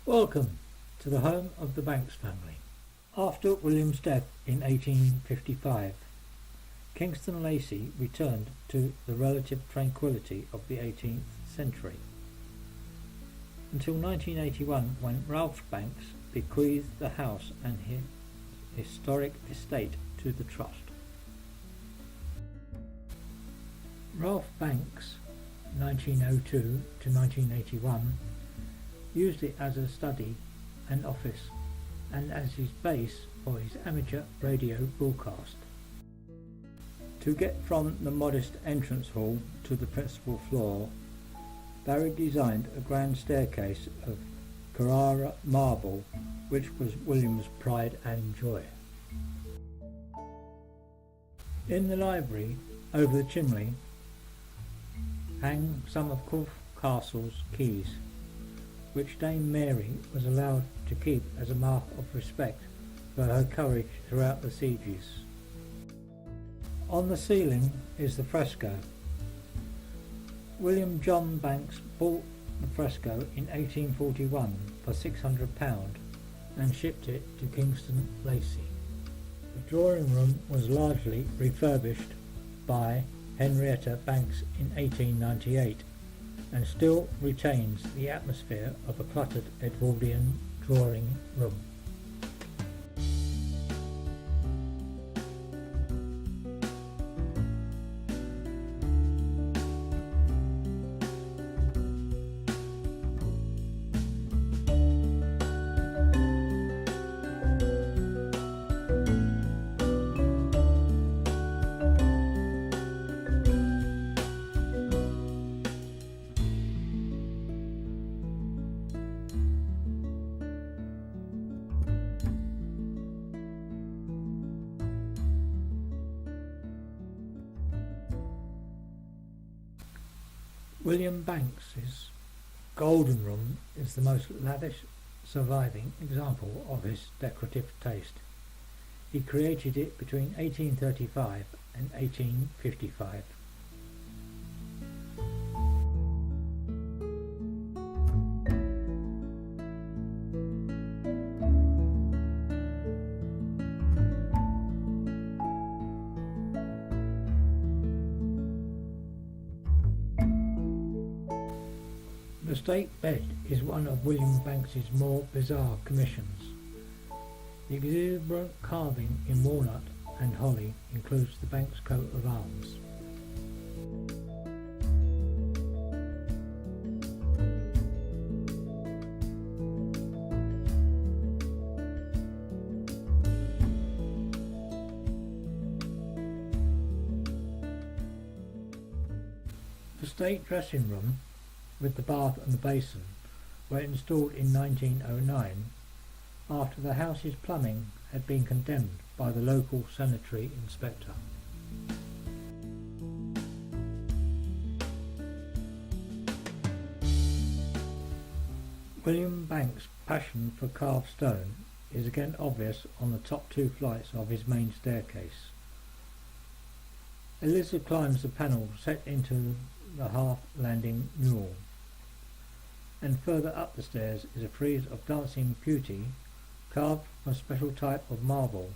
Welcome to the home of the Banks family. After William's death in 1855, Kinston and Lacy returned to the relative tranquility of the 18th century, until 1981 when Ralph Banks bequeathed the house and his historic estate to the trust. Ralph Banks, 1902 to 1981, used it as a study and office and as his base for his amateur radio broadcast. To get from the modest entrance hall to the principal floor, Barry designed a grand staircase of Carrara marble, which was William's pride and joy. In the library, over the chimney, hang some of Corfe Castle's keys, which Dame Mary was allowed to keep as a mark of respect for her courage throughout the sieges. On the ceiling is the fresco. William John Banks bought the fresco in 1841 for £600 and shipped it to Kinston, Lacy. The drawing room was largely refurbished by Henrietta Banks in 1898 and still retains the atmosphere of a cluttered Edwardian drawing room. William Banks's Golden Room is the most lavish surviving example of his decorative taste. He created it between 1835 and 1855. The state bed is one of William Banks's more bizarre commissions. The exuberant carving in walnut and holly includes the Banks coat of arms. The state dressing room with the bath and the basin were installed in 1909 after the house's plumbing had been condemned by the local sanitary inspector. William Banks' passion for carved stone is again obvious on the top two flights of his main staircase. Elizabeth climbs the panel set into the half-landing newel, and further up the stairs is a frieze of dancing beauty carved from a special type of marble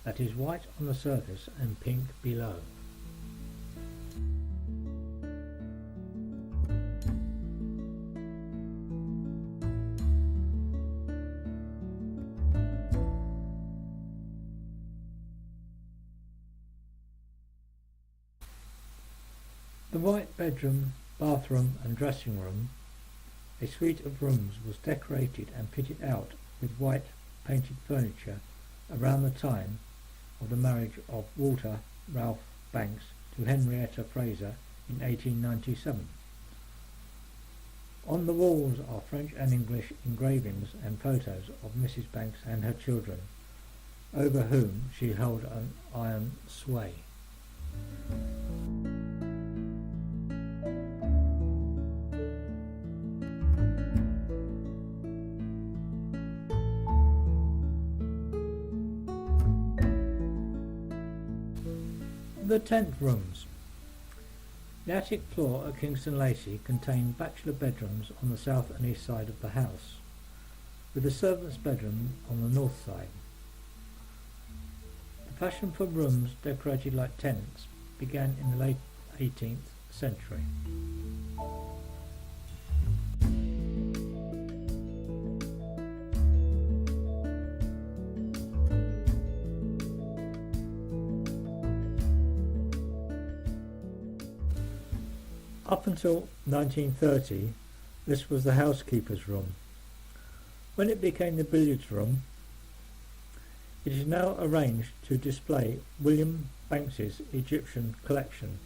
that is white on the surface and pink below. The white bedroom, bathroom and dressing room, a suite of rooms, was decorated and fitted out with white painted furniture around the time of the marriage of Walter Ralph Banks to Henrietta Fraser in 1897. On the walls are French and English engravings and photos of Mrs. Banks and her children, over whom she held an iron sway. The 10th rooms. The attic floor at Kinston Lacy contained bachelor bedrooms on the south and east side of the house. with the servants' bedroom on the north side. The fashion for rooms decorated like tents began in the late 18th century. Up until 1930, this was the housekeeper's room. When it became the billiards room, it is now arranged to display William Banks's Egyptian collection.